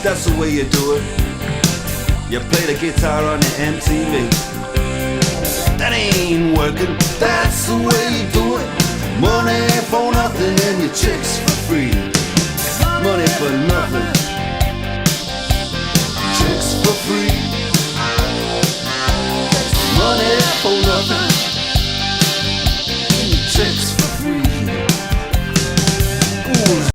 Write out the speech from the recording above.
that's the way you do it. You play the guitar on the MTV. That ain't working, that's the way you do it. Money for nothing and your chicks for free. Money for nothing, chicks for free. Money for nothing, chicks for free.